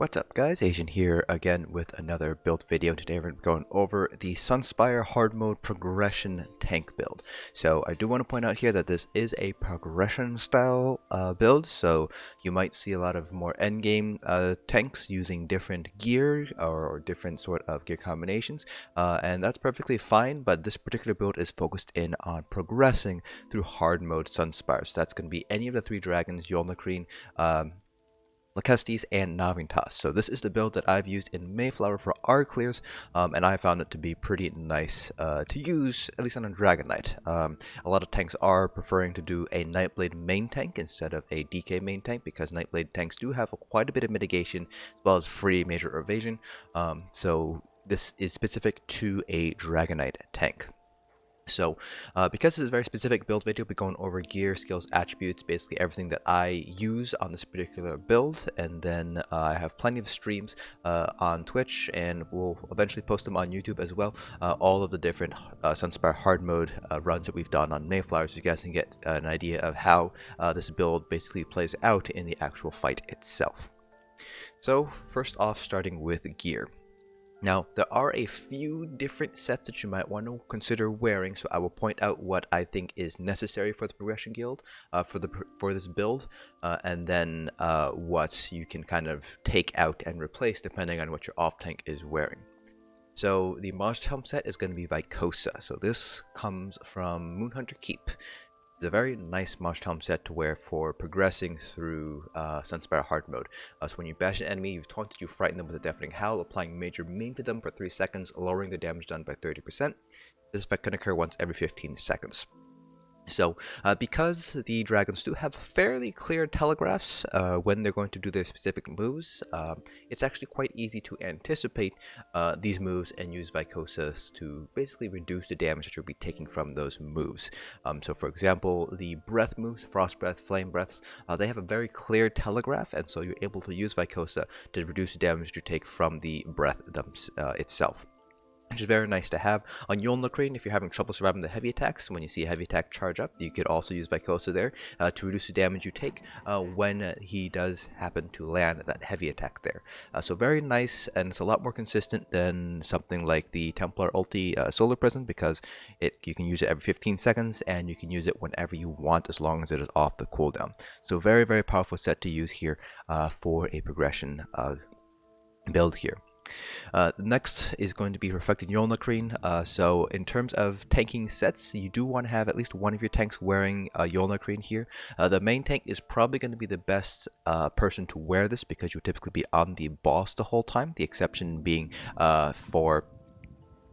What's up guys, Asian here again with another build video. Today we're going over the Sunspire hard mode progression tank build. So I do want to point out here that this is a progression style build, so you might see a lot of more endgame tanks using different gear or different sort of gear combinations, and that's perfectly fine, but this particular build is focused in on progressing through hard mode Sunspire. So that's going to be any of the three dragons, Yolnahkriin, Lokkestiiz, and Navitas. So this is the build that I've used in Mayflower for our clears, and I found it to be pretty nice to use, at least on a Dragon Knight. A lot of tanks are preferring to do a Nightblade main tank instead of a DK main tank, because Nightblade tanks do have quite a bit of mitigation as well as free major evasion. So this is specific to a Dragon Knight tank. So, because this is a very specific build video, we're going over gear, skills, attributes, basically everything that I use on this particular build, and then I have plenty of streams on Twitch, and we'll eventually post them on YouTube as well, all of the different Sunspire hard mode runs that we've done on Mayflower, so you guys can get an idea of how this build basically plays out in the actual fight itself. So, first off, starting with gear. Now, there are a few different sets that you might want to consider wearing, so I will point out what I think is necessary for the progression guild for this build, and then what you can kind of take out and replace depending on what your off tank is wearing. So the Monster Helm set is going to be Vykosa. So this comes from Moonhunter Keep. It's a very nice Monster Helm set to wear for progressing through Sunspire hard mode. So when you bash an enemy, you've taunted, you frighten them with a deafening howl, applying major maim to them for 3 seconds, lowering the damage done by 30%. This effect can occur once every 15 seconds. So, because the dragons do have fairly clear telegraphs when they're going to do their specific moves, it's actually quite easy to anticipate these moves and use Vykosa to basically reduce the damage that you'll be taking from those moves. So for example, the breath moves, Frost Breath, Flame Breaths, they have a very clear telegraph, and so you're able to use Vykosa to reduce the damage you take from the breath itself, which is very nice to have. On Yolnahkriin, if you're having trouble surviving the heavy attacks, when you see a heavy attack charge up, you could also use Vykosa there to reduce the damage you take when he does happen to land that heavy attack there. So very nice, and it's a lot more consistent than something like the Templar ulti Solar Prison, because you can use it every 15 seconds, and you can use it whenever you want as long as it is off the cooldown. So very, very powerful set to use here for a progression build here. Next is going to be Reflected Yolnahkriin. So in terms of tanking sets, you do want to have at least one of your tanks wearing Yolnahkriin here. The main tank is probably going to be the best person to wear this, because you'll typically be on the boss the whole time. The exception being for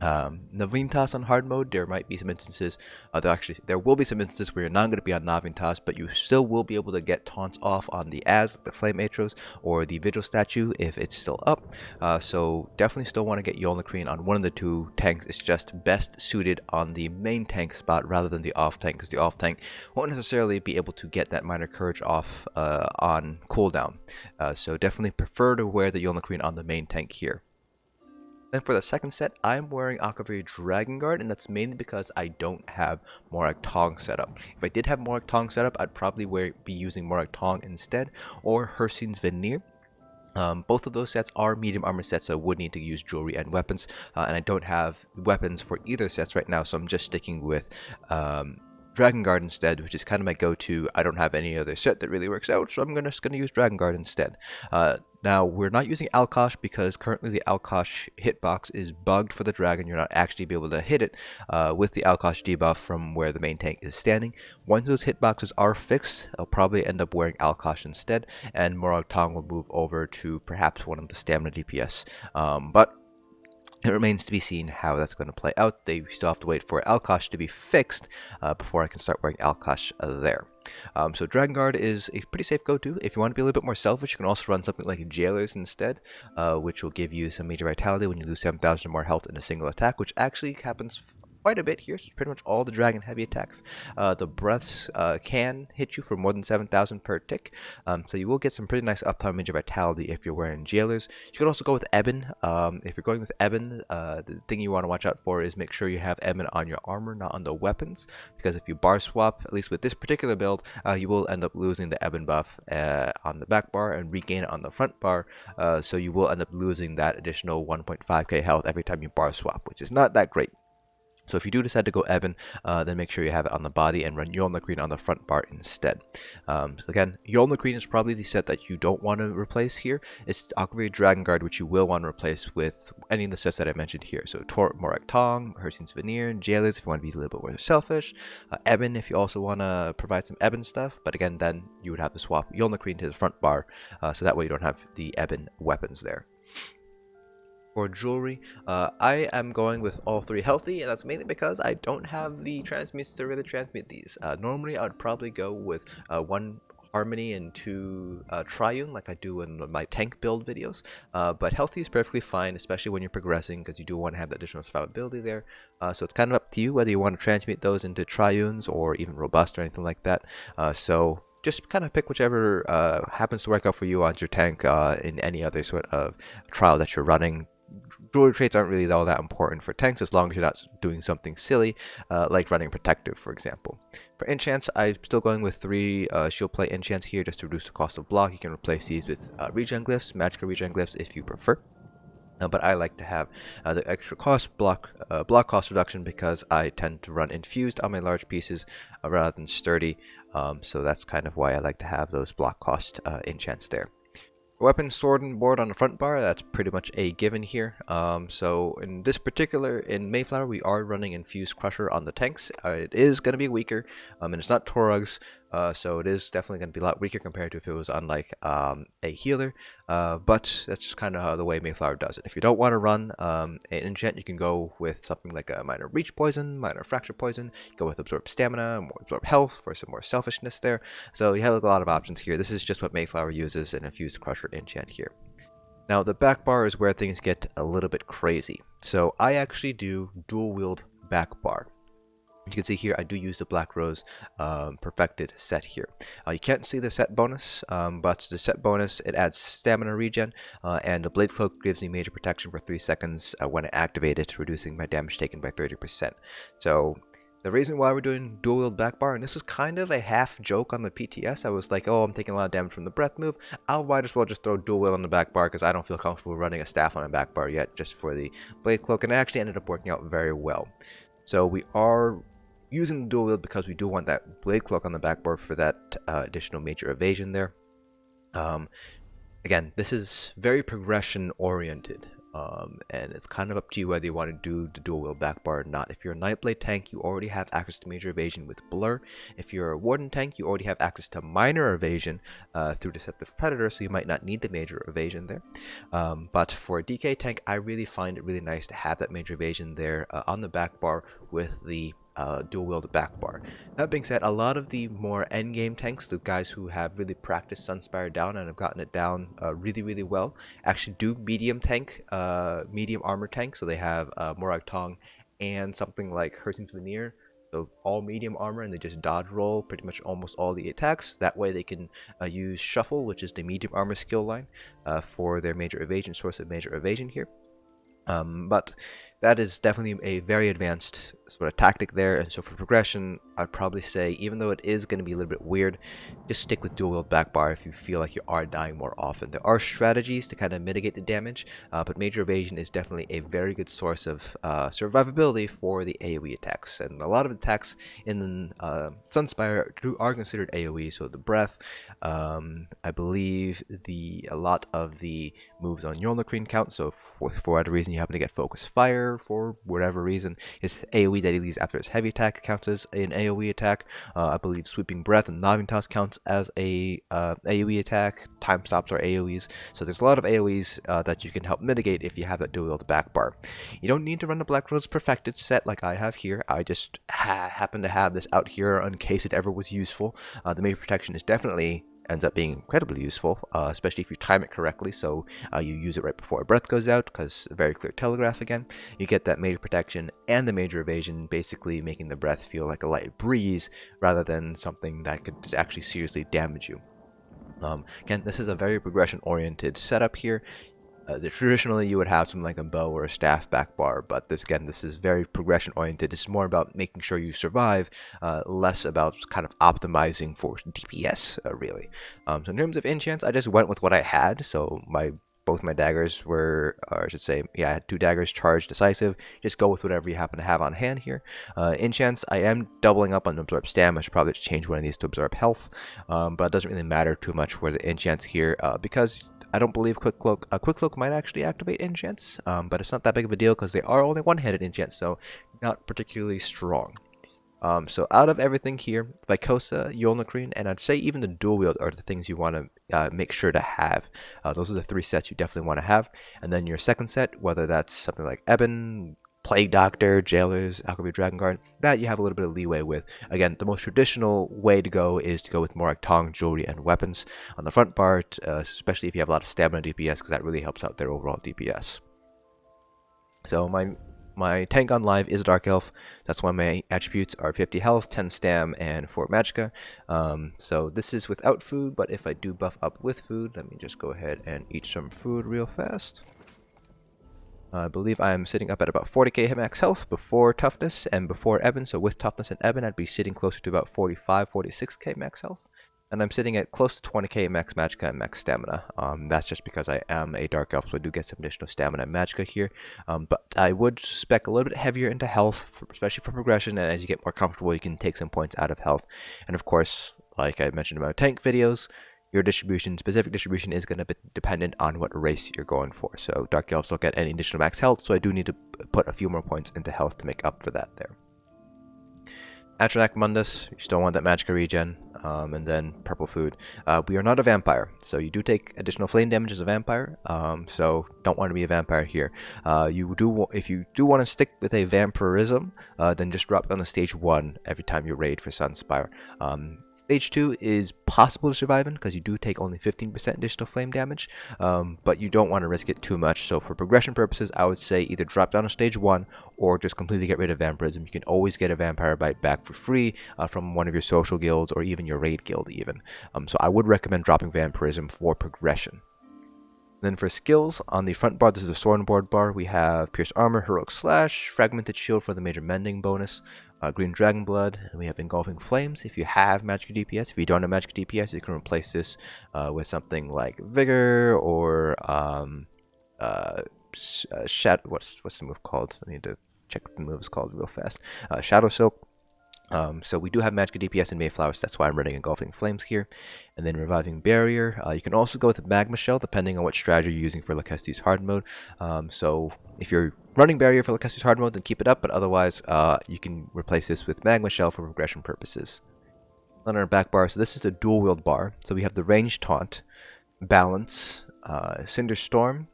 Navitas on hard mode. There might be some instances, there will be some instances where you're not going to be on Navitas, but you still will be able to get taunts off on the the Flame Atros, or the Vigil statue if it's still up. So definitely still want to get Yolnahkriin on one of the two tanks. It's just best suited on the main tank spot rather than the off tank, because the off tank won't necessarily be able to get that minor courage off on cooldown. So definitely prefer to wear the Yolnahkriin on the main tank here. Then for the second set, I'm wearing Aquavary Dragonguard, and that's mainly because I don't have Morag Tong set up. If I did have Morag Tong set up, I'd probably be using Morag Tong instead, or Hircine's Veneer. Both of those sets are medium armor sets, so I would need to use jewelry and weapons, and I don't have weapons for either sets right now, so I'm just sticking with Dragonguard instead, which is kind of my go-to. I don't have any other set that really works out, so I'm just going to use Dragonguard instead. Now, we're not using Alkosh because currently the Alkosh hitbox is bugged for the dragon. You're not actually be able to hit it with the Alkosh debuff from where the main tank is standing. Once those hitboxes are fixed, I'll probably end up wearing Alkosh instead, and Morag Tong will move over to perhaps one of the stamina DPS. But it remains to be seen how that's going to play out. They still have to wait for Alkosh to be fixed before I can start wearing Alkosh there. So Dragonguard is a pretty safe go-to. If you want to be a little bit more selfish, you can also run something like Jailers instead, which will give you some major vitality when you lose 7,000 or more health in a single attack, which actually happens quite a bit here, so pretty much all the dragon heavy attacks. The breaths can hit you for more than 7,000 per tick, so you will get some pretty nice uptime Major Vitality if you're wearing Jailers. You could also go with Ebon. If you're going with Ebon, the thing you want to watch out for is make sure you have Ebon on your armor, not on the weapons, because if you bar swap, at least with this particular build, you will end up losing the Ebon buff on the back bar and regain it on the front bar, so you will end up losing that additional 1.5k health every time you bar swap, which is not that great. So if you do decide to go Ebon, then make sure you have it on the body and run Yolnahkriin on the front bar instead. So again, Yolnahkriin is probably the set that you don't want to replace here. It's Aquamarine Dragonguard, which you will want to replace with any of the sets that I mentioned here. So Morag Tong, Hircine's Veneer, Jailers if you want to be a little bit more selfish, Ebon if you also want to provide some Ebon stuff, but again, then you would have to swap Yolnahkriin to the front bar, so that way you don't have the Ebon weapons there. For jewelry, I am going with all three healthy, and that's mainly because I don't have the transmutes to really transmute these. Normally, I would probably go with one Harmony and two Triune, like I do in my tank build videos. But healthy is perfectly fine, especially when you're progressing, because you do want to have that additional survivability there. So it's kind of up to you whether you want to transmute those into Triunes or even Robust or anything like that. So just kind of pick whichever happens to work out for you on your tank in any other sort of trial that you're running. Jewelry traits aren't really all that important for tanks as long as you're not doing something silly like running Protective, for example. For enchants, I'm still going with 3 shield plate enchants here just to reduce the cost of block. You can replace these with regen glyphs, magical regen glyphs if you prefer. But I like to have the extra cost block cost reduction because I tend to run infused on my large pieces rather than sturdy. So that's kind of why I like to have those block cost enchants there. Weapon, sword, and board on the front bar, that's pretty much a given here. So in this particular, in Mayflower, we are running Infused Crusher on the tanks. It is going to be weaker, and it's not Torug's, so it is definitely going to be a lot weaker compared to if it was on like a healer, but that's just kind of how the way Mayflower does it. If you don't want to run an enchant, you can go with something like a minor reach poison, minor fracture poison, go with absorb stamina, absorb health for some more selfishness there. So you have a lot of options here. This is just what Mayflower uses in Infused Crusher enchant here. Now the back bar is where things get a little bit crazy. So I actually do dual wield back bar. You can see here I do use the Blackrose perfected set here. You can't see the set bonus, but the set bonus, it adds stamina regen, and the Blade Cloak gives me major protection for 3 seconds when I activate it, reducing my damage taken by 30%. So the reason why we're doing dual wield back bar, and this was kind of a half joke on the PTS, I was like, oh, I'm taking a lot of damage from the breath move, I might as well just throw dual wield on the back bar because I don't feel comfortable running a staff on a back bar yet just for the Blade Cloak, and it actually ended up working out very well. So we are using the dual wield because we do want that Blade Cloak on the back bar for that additional major evasion there. Again, this is very progression oriented. And it's kind of up to you whether you want to do the dual wield back bar or not. If you're a Nightblade tank, you already have access to major evasion with Blur. If you're a Warden tank, you already have access to minor evasion through Deceptive Predator, so you might not need the major evasion there. But for a DK tank, I really find it really nice to have that major evasion there on the back bar with the dual wield back bar. That being said, a lot of the more endgame tanks, the guys who have really practiced Sunspire down and have gotten it down really well, actually do medium armor tank. So they have Morag Tong and something like Hircine's Veneer, so all medium armor, and they just dodge roll pretty much almost all the attacks. That way they can use Shuffle, which is the medium armor skill line, for their major evasion, source of major evasion here. But that is definitely a very advanced sort of tactic there, and so for progression, I'd probably say, even though it is going to be a little bit weird, just stick with dual wield back bar if you feel like you are dying more often. There are strategies to kind of mitigate the damage, but major evasion is definitely a very good source of survivability for the AoE attacks, and a lot of attacks in Sunspire are considered AoE, so the breath, I believe a lot of the moves on Yolnahkriin count, so for whatever reason you happen to get focus fire for whatever reason, it's AoE that he leaves after his heavy attack counts as an AoE attack. I believe sweeping breath and Noggin Toss counts as a AoE attack. Time stops are AoEs, so there's a lot of AoEs that you can help mitigate if you have that dual wield back bar. You don't need to run the Blackrose perfected set like I have here. I just happen to have this out here in case it ever was useful. The major protection is definitely ends up being incredibly useful, especially if you time it correctly, so you use it right before a breath goes out, because very clear telegraph again. You get that major protection and the major evasion, basically making the breath feel like a light breeze rather than something that could actually seriously damage you. Again, this is a very progression-oriented setup here. Traditionally, you would have something like a bow or a staff back bar, but this is very progression-oriented. This is more about making sure you survive, less about kind of optimizing for DPS, really. So in terms of enchants, I just went with what I had. So both my daggers were, or I should say, yeah, I had 2 daggers charged decisive. Just go with whatever you happen to have on hand here. Enchants, I am doubling up on absorb stam. I should probably just change one of these to absorb health, but it doesn't really matter too much for the enchants here, because I don't believe Quick Cloak. Quick Cloak might actually activate enchants, but it's not that big of a deal because they are only one-handed enchants, so not particularly strong. So out of everything here, Vykosa, Yolnahkriin, and I'd say even the dual wield are the things you want to make sure to have. Those are the 3 sets you definitely want to have. And then your second set, whether that's something like Ebon, Plague Doctor, Jailers, Alchemy Dragonguard, that you have a little bit of leeway with. Again, the most traditional way to go is to go with Morag, Tong, Jewelry, and Weapons on the front part, especially if you have a lot of stamina DPS, because that really helps out their overall DPS. So my tank on live is a Dark Elf. That's why my attributes are 50 health, 10 stam, and 4 magicka. So this is without food, but if I do buff up with food, let me just go ahead and eat some food real fast. I believe I'm sitting up at about 40k max health before toughness and before Ebon. So with toughness and Ebon, I'd be sitting closer to about 45, 46k max health. And I'm sitting at close to 20k max magicka and max stamina. That's just because I am a Dark Elf, so I do get some additional stamina and magicka here. But I would spec a little bit heavier into health, especially for progression, and as you get more comfortable, you can take some points out of health. And of course, like I mentioned in my tank videos, your specific distribution is going to be dependent on what race you're going for. So Dark Elves don't get any additional max health, so I do need to put a few more points into health to make up for that there. Atronach Mundus, you still want that magicka regen, and then purple food. We are not a vampire, so you do take additional flame damage as a vampire, so don't want to be a vampire here. If you do want to stick with a vampirism, then just drop down to stage 1 every time you raid for Sunspire. Stage 2 is possible to survive in because you do take only 15% additional flame damage, but you don't want to risk it too much. So for progression purposes, I would say either drop down to stage 1 or just completely get rid of vampirism. You can always get a vampire bite back for free from one of your social guilds or even your raid guild even. So I would recommend dropping vampirism for progression. Then for skills, on the front bar, this is the Swordboard bar, we have Pierced Armor, Heroic Slash, Fragmented Shield for the major mending bonus, Green Dragon Blood, and we have Engulfing Flames. If you have Magic DPS, if you don't have Magic DPS, you can replace this with something like Vigor or Shadow. What's the move called? I need to check what the move is called real fast. Shadow Silk. So we do have Magic DPS in Mayflower, so that's why I'm running Engulfing Flames here. And then Reviving Barrier. You can also go with the Magma Shell, depending on what strategy you're using for Lokkestiiz hard mode. So if you're running Barrier for Lokkestiiz hard mode, then keep it up, but otherwise you can replace this with Magma Shell for progression purposes. On our back bar, so this is the dual wield bar. So we have the Range Taunt, Balance, Cinder Storm,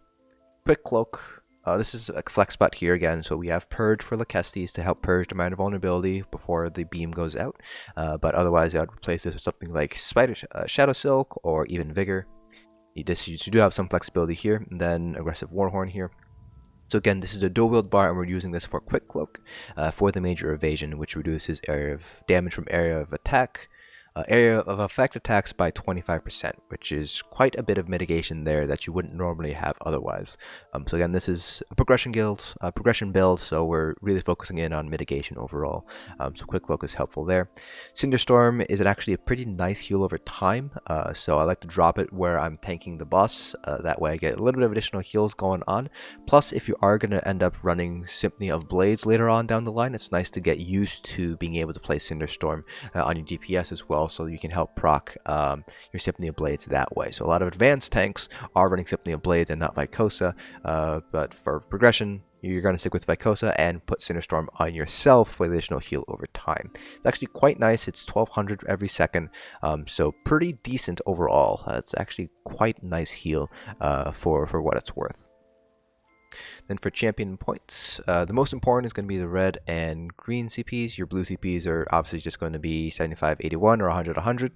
Quick Cloak. This is a flex spot here again, so we have Purge for Lokkestiiz to help purge the minor vulnerability before the beam goes out. But otherwise, I would replace this with something like Shadow Silk or even Vigor. You do have some flexibility here, and then Aggressive Warhorn here. So again, this is a dual wield bar, and we're using this for Quick Cloak for the major evasion, which reduces area of damage from area of attack. Area of effect attacks by 25%, which is quite a bit of mitigation there that you wouldn't normally have otherwise. So again, this is a progression build, so we're really focusing in on mitigation overall. So Quick Cloak is helpful there. Cinder Storm is actually a pretty nice heal over time, so I like to drop it where I'm tanking the boss. That way I get a little bit of additional heals going on. Plus, if you are going to end up running Symphony of Blades later on down the line, it's nice to get used to being able to play Cinder Storm on your DPS as well, so you can help proc your Symphony of Blades that way. So a lot of advanced tanks are running Symphony of Blades and not Vykosa, but for progression, you're going to stick with Vykosa and put Cinderstorm on yourself for additional heal over time. It's actually quite nice. It's 1200 every second, so pretty decent overall. It's actually quite nice heal for what it's worth. Then for champion points, the most important is going to be the red and green CPs. Your blue CPs are obviously just going to be 75, 81 or 100, 100.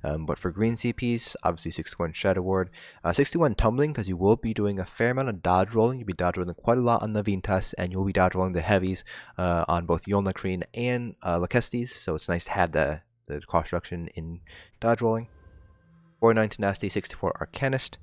But for green CPs, obviously 61 Shadow Ward, 61 Tumbling, because you will be doing a fair amount of dodge rolling. You'll be dodge rolling quite a lot on the Vykosa, and you'll be dodge rolling the heavies on both Yolnahkriin and Lokkestiiz. So it's nice to have the cost reduction in dodge rolling. 49 Tenacity, 64 Arcanist.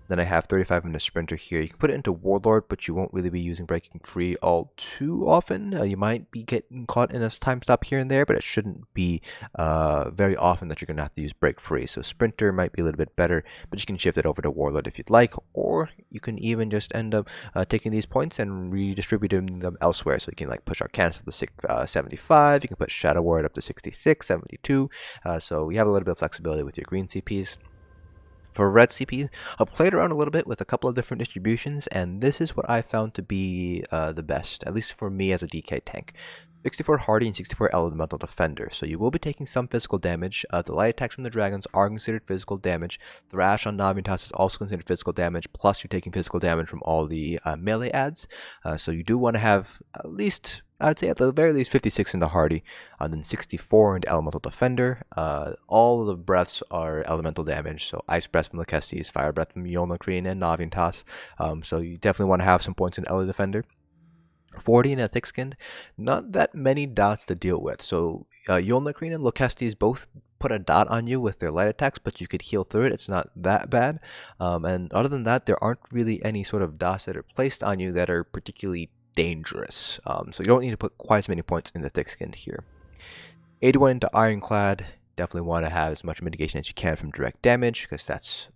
Then I have 35 into Sprinter here. You can put it into Warlord, but you won't really be using Breaking Free all too often. You might be getting caught in a time stop here and there, but it shouldn't be very often that you're going to have to use Break Free. So Sprinter might be a little bit better, but you can shift it over to Warlord if you'd like, or you can even just end up taking these points and redistributing them elsewhere. So you can like push Arcanist up to 75, you can put Shadow Ward up to 66, 72. So you have a little bit of flexibility with your green CPs. For red CPs, I played around a little bit with a couple of different distributions, and this is what I found to be the best, at least for me as a DK tank. 64 Hardy and 64 Elemental Defender, so you will be taking some physical damage. The light attacks from the dragons are considered physical damage. Thrash on Navitas is also considered physical damage, plus you're taking physical damage from all the melee adds. So you do want to have at least, I'd say at the very least 56 into Hardy, then 64 into Elemental Defender. All of the breaths are elemental damage, so Ice Breath from Lokkestiiz, Fire Breath from Yolnahkriin and Navitas. So you definitely want to have some points in Ele Defender. 40 in a thick-skinned, not that many dots to deal with. So Yolnahkriin and Lokkestiiz both put a dot on you with their light attacks, but you could heal through it. It's not that bad. And other than that, there aren't really any sort of dots that are placed on you that are particularly dangerous. So you don't need to put quite as many points in the thick-skinned here. 81 into Ironclad. Definitely want to have as much mitigation as you can from direct damage, because that's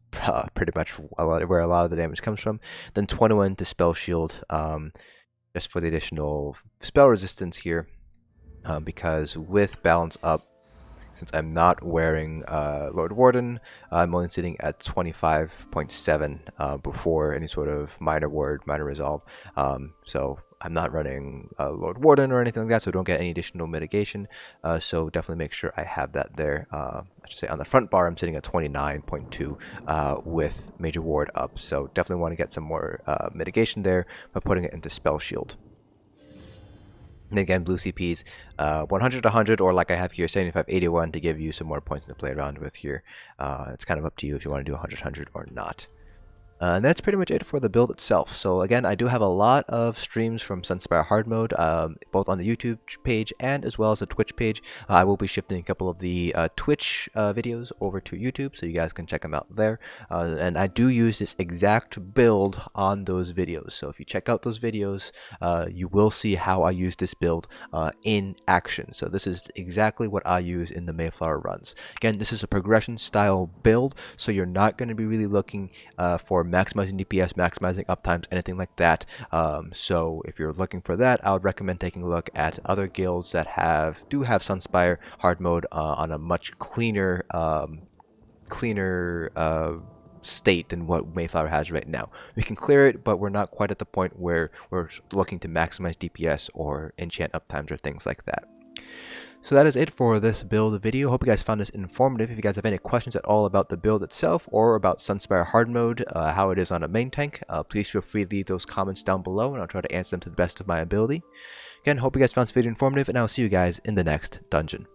pretty much where a lot of the damage comes from. Then 21 to Spell Shield. Just for the additional spell resistance here, because with balance up, since I'm not wearing Lord Warden, I'm only sitting at 25.7 before any sort of minor ward, minor resolve. So I'm not running Lord Warden or anything like that, so don't get any additional mitigation. So definitely make sure I have that there. I should say on the front bar, I'm sitting at 29.2 with Major Ward up. So definitely want to get some more mitigation there by putting it into Spell Shield. And again, blue CPs, 100 to 100, or like I have here, 75, 81 to give you some more points to play around with here. It's kind of up to you if you want to do 100, 100 or not. And that's pretty much it for the build itself. So again, I do have a lot of streams from Sunspire hard mode, both on the YouTube page and as well as the Twitch page. I will be shifting a couple of the Twitch videos over to YouTube, so you guys can check them out there. And I do use this exact build on those videos. So if you check out those videos, you will see how I use this build in action. So this is exactly what I use in the Mayflower runs. Again, this is a progression style build, so you're not going to be really looking for maximizing DPS, maximizing uptimes, anything like that. So if you're looking for that, I would recommend taking a look at other guilds that do have Sunspire hard mode on a much cleaner state than what Mayflower has right now. We can clear it, but we're not quite at the point where we're looking to maximize DPS or enchant uptimes or things like that. So that is it for this build video. Hope you guys found this informative. If you guys have any questions at all about the build itself or about Sunspire hard mode, how it is on a main tank, please feel free to leave those comments down below and I'll try to answer them to the best of my ability. Again, hope you guys found this video informative, and I'll see you guys in the next dungeon.